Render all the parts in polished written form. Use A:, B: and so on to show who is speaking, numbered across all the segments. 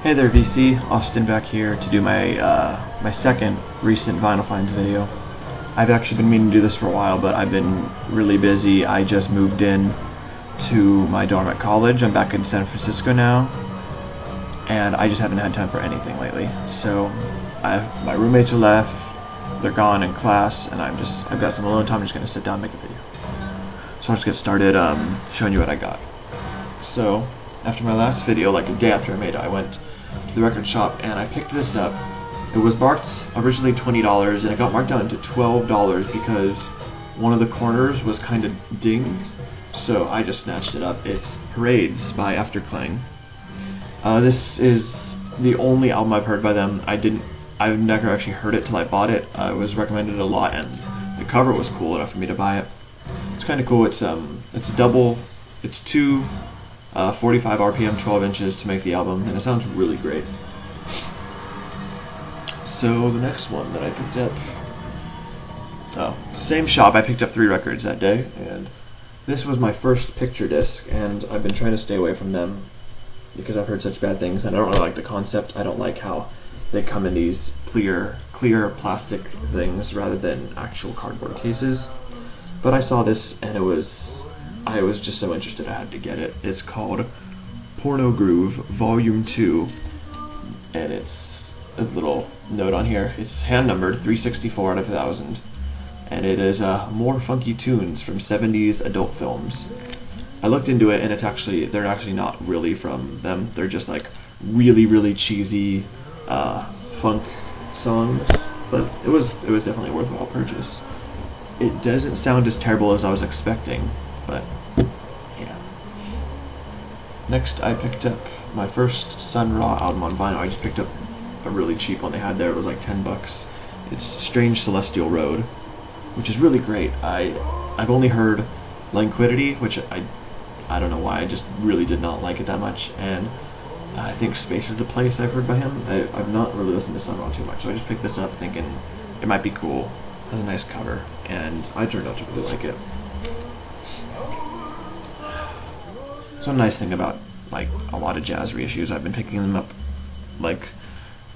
A: Hey there VC, Austin back here to do my my second recent Vinyl Finds video. I've actually been meaning to do this for a while, but I've been really busy. I just moved in to my dorm at college. I'm back in San Francisco now, and I just haven't had time for anything lately. So my roommates are left, they're gone in class, and I've got some alone time. I'm just gonna sit down and make a video. So I'll just get started showing you what I got. So after my last video, like a day after I made it, I went to the record shop and I picked this up. It was marked originally $20 and it got marked down to $12 because one of the corners was kind of dinged, so I just snatched it up. It's Parades by Afterklang. This is the only album I've heard by them. I've never actually heard it till I bought it. It was recommended a lot and the cover was cool enough for me to buy it. It's kind of cool. It's two 45 RPM 12 inches to make the album, and it sounds really great. So the next one that I picked up, same shop, I picked up 3 records that day, and this was my first picture disc, and I've been trying to stay away from them because I've heard such bad things, and I don't really like the concept. I don't like how they come in these clear plastic things rather than actual cardboard cases. But I saw this and I was just so interested I had to get it. It's called Porno Groove Volume 2, and it's a little note on here. It's hand numbered 364 out of 1000, and it is more funky tunes from 70s adult films. I looked into it, and they're actually not really from them. They're just like really cheesy funk songs, but it was definitely a worthwhile purchase. It doesn't sound as terrible as I was expecting, but yeah. Next, I picked up my first Sun Ra album on vinyl. I just picked up a really cheap one they had there. It was like $10. It's Strange Celestial Road, which is really great. I've only heard Languidity, which I don't know why. I just really did not like it that much, and I think Space is the Place I've heard by him. I've not really listened to Sun Ra too much, so I just picked this up thinking it might be cool. It has a nice cover, and I turned out to really like it. So a nice thing about like a lot of jazz reissues, I've been picking them up like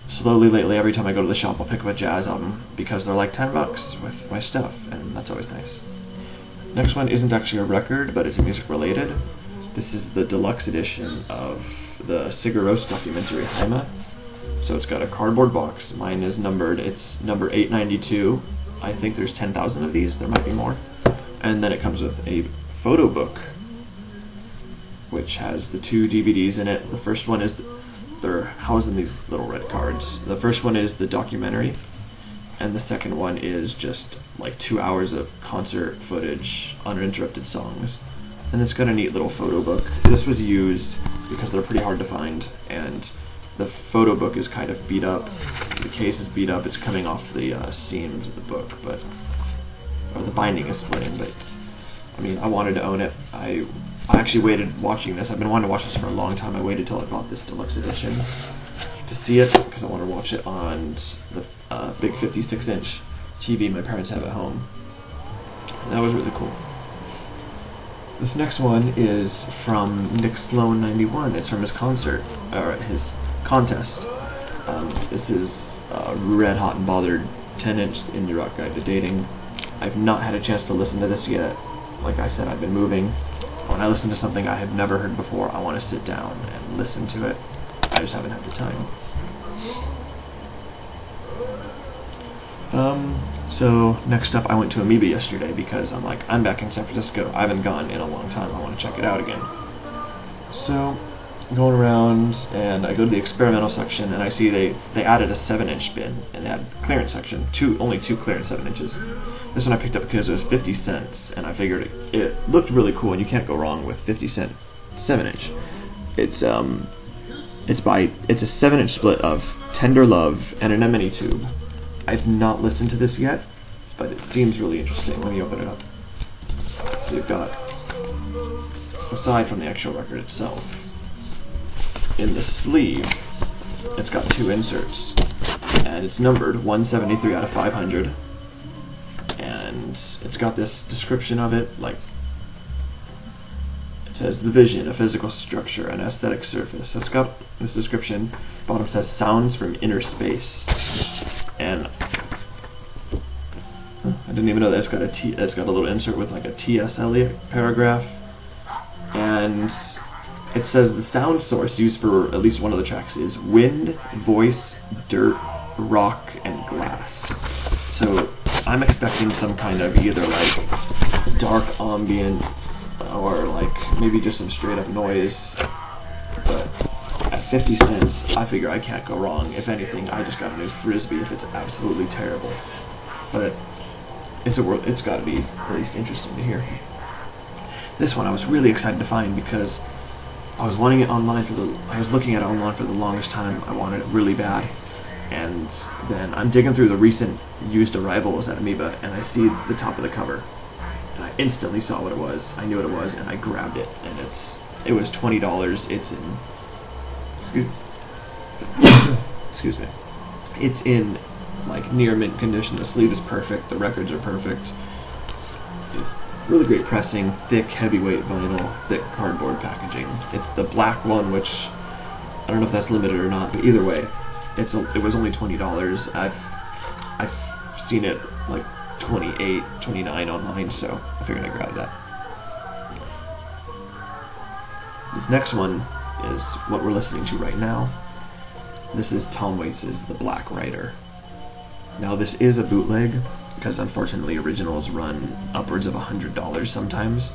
A: slowly lately. Every time I go to the shop, I'll pick up a jazz album because they're like $10 with my stuff, and that's always nice. Next one isn't actually a record, but it's music related. This is the deluxe edition of the Sigur Rós documentary Heima. So it's got a cardboard box. Mine is numbered. It's number 892. I think there's 10,000 of these. There might be more. And then it comes with a photo book, which has the 2 DVDs in it. The first one is, they're housed in these little red cards. The first one is the documentary, and the second one is just like 2 hours of concert footage, uninterrupted songs. And it's got a neat little photo book. This was used because they're pretty hard to find, and the photo book is kind of beat up. The case is beat up. It's coming off the seams of the book, or the binding is splitting. But I mean, I wanted to own it. I actually waited watching this. I've been wanting to watch this for a long time. I waited till I bought this deluxe edition to see it because I want to watch it on the big 56-inch TV my parents have at home. And that was really cool. This next one is from Nick Sloan 91. It's from his concert, or his contest. This is Red Hot and Bothered 10-inch Indie Rock Guide to Dating. I've not had a chance to listen to this yet. Like I said, I've been moving. When I listen to something I have never heard before, I want to sit down and listen to it. I just haven't had the time. So next up, I went to Amoeba yesterday because I'm back in San Francisco. I haven't gone in a long time. I want to check it out again. So I'm going around and I go to the experimental section and I see they added a 7-inch bin and they had clearance section. Only 2 clearance 7 inches. This one I picked up because it was 50 cents, and I figured it looked really cool, and you can't go wrong with 50-cent 7-inch. It's a 7-inch split of Tender Love and an M&E tube. I've not listened to this yet, but it seems really interesting. Let me open it up. So you've got, aside from the actual record itself, in the sleeve, it's got 2 inserts, and it's numbered 173 out of 500. And it's got this description of it, like It says the vision, a physical structure, an aesthetic surface. So it's got this description. Bottom says sounds from inner space, and I didn't even know that it's got a little insert with like a T.S. Eliot paragraph, and it says the sound source used for at least one of the tracks is wind, voice, dirt, rock, and glass. So I'm expecting some kind of either like dark ambient or like maybe just some straight up noise. But at 50 cents, I figure I can't go wrong. If anything, I just got a new Frisbee if it's absolutely terrible. But it's got to be at least interesting to hear. This one I was really excited to find because I was wanting it online I was looking at it online for the longest time. I wanted it really bad. And then I'm digging through the recent used arrivals at Amoeba, and I see the top of the cover. And I instantly saw what it was. I knew what it was, and I grabbed it. And it was $20. It's in... Excuse me. It's in, like, near mint condition. The sleeve is perfect. The records are perfect. It's really great pressing, thick, heavyweight vinyl, thick cardboard packaging. It's the black one, which I don't know if that's limited or not, but either way, it was only $20. I've seen it like $28, $29 online, so I figured I'd grab that. This next one is what we're listening to right now. This is Tom Waits' The Black Rider. Now this is a bootleg, because unfortunately originals run upwards of $100 sometimes.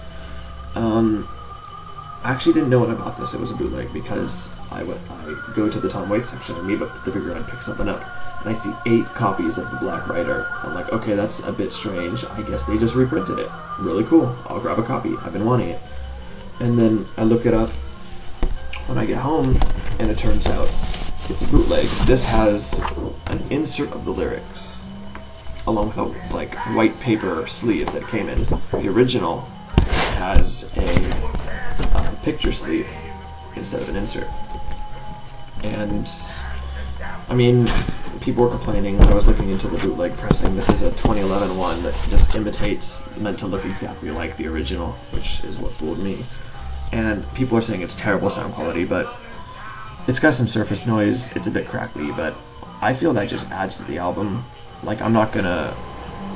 A: I actually didn't know when I bought this it was a bootleg, because I go to the Tom Waits section of Amoeba to figure out I'd pick something up, and I see 8 copies of The Black Rider. I'm like, okay, that's a bit strange. I guess they just reprinted it. Really cool. I'll grab a copy. I've been wanting it. And then I look it up when I get home, and it turns out it's a bootleg. This has an insert of the lyrics, along with a like white paper sleeve that came in. The original has a picture sleeve instead of an insert. And I mean, people were complaining when I was looking into the bootleg pressing. This is a 2011 one that just imitates, meant to look exactly like the original, which is what fooled me. And people are saying it's terrible sound quality, but it's got some surface noise. It's a bit crackly, but I feel that just adds to the album. Like, I'm not gonna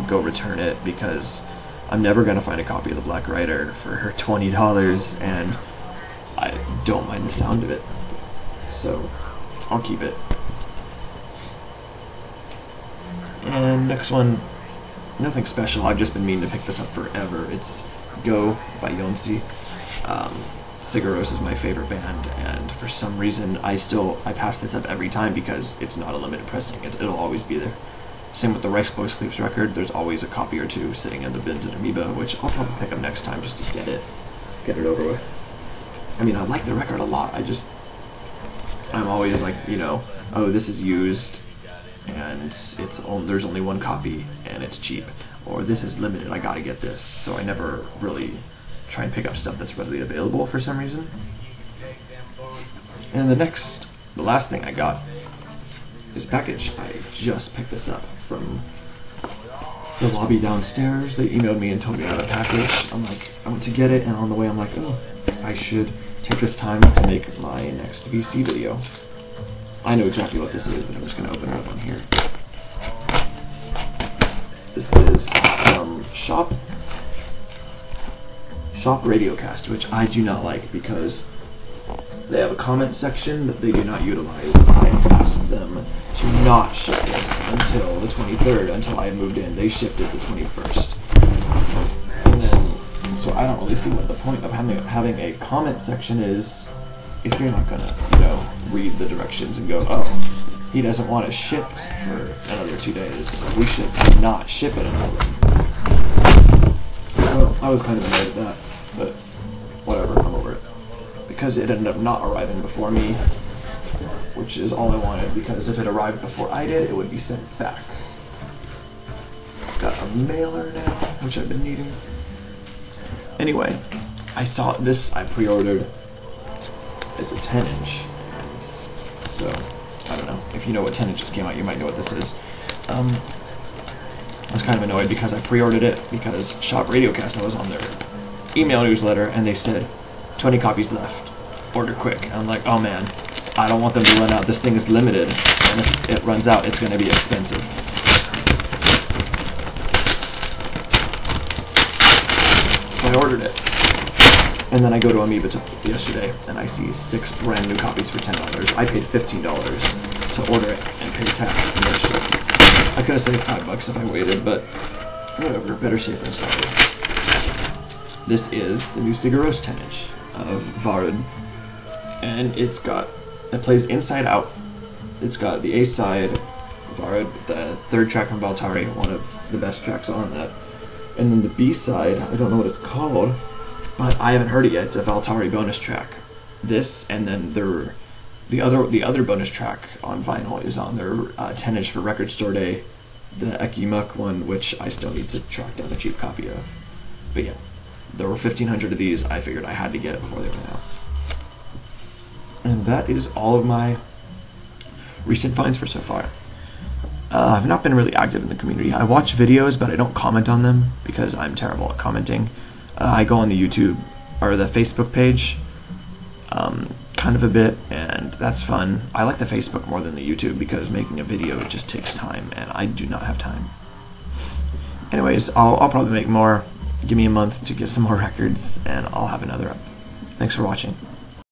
A: go return it because I'm never gonna find a copy of The Black Rider for $20, and I don't mind the sound of it. So I'll keep it. And next one, nothing special. I've just been meaning to pick this up forever. It's Go by Yonsei. Sigur Rós is my favorite band, and for some reason I pass this up every time because it's not a limited pressing. It'll always be there. Same with the Rice Boy Sleeps record. There's always a copy or two sitting in the bins at Amoeba, which I'll probably pick up next time just to get it over with. I mean, I like the record a lot. I'm always like, you know, oh, this is used, and there's only one copy, and it's cheap. Or this is limited, I gotta get this. So I never really try and pick up stuff that's readily available for some reason. And the last thing I got is a package. I just picked this up from the lobby downstairs. They emailed me and told me I had a package. I'm like, I went to get it, and on the way I'm like, oh, I should take this time to make my next VC video. I know exactly what this is, but I'm just going to open it up on here. This is Shop Radiocast, which I do not like because they have a comment section that they do not utilize. I asked them to not ship this until the 23rd, until I had moved in. They shipped it the 21st. And then, so I don't really see what the point of having a comment section is if you're not gonna, you know, read the directions and go, oh, he doesn't want it shipped for another 2 days. We should not ship it until then. So I was kind of annoyed at that, but whatever, I'm over it. Because it ended up not arriving before me, which is all I wanted, because if it arrived before I did, it would be sent back. Got a mailer now, which I've been needing. Anyway, I saw this, I pre-ordered. It's a 10-inch, and so, I don't know. If you know what 10 inches came out, you might know what this is. I was kind of annoyed because I pre-ordered it because Shop Radiocast, I was on their email newsletter, and they said, 20 copies left. Order quick. And I'm like, oh man, I don't want them to run out. This thing is limited, and if it runs out, it's going to be expensive. So I ordered it. And then I go to Amoeba yesterday, and I see 6 brand new copies for $10. I paid $15 to order it and pay tax and get it shipped. I could have saved $5 if I waited, but whatever, better safe than sorry. This is the new Sigur Rós 10-inch of Várud, and it plays inside out. It's got the A side, Várud, the 3rd track from Valtari, one of the best tracks on that, and then the B side, I don't know what it's called, but I haven't heard it yet. It's a Valtari bonus track. This, and then the other bonus track on vinyl is on their 10-inch for Record Store Day, the Eki Muck one, which I still need to track down a cheap copy of. But yeah, there were 1,500 of these. I figured I had to get it before they went out. And that is all of my recent finds for so far. I've not been really active in the community. I watch videos, but I don't comment on them because I'm terrible at commenting. I go on the YouTube or the Facebook page kind of a bit, and that's fun. I like the Facebook more than the YouTube because making a video just takes time, and I do not have time. Anyways, I'll probably make more. Give me a month to get some more records, and I'll have another up. Thanks for watching.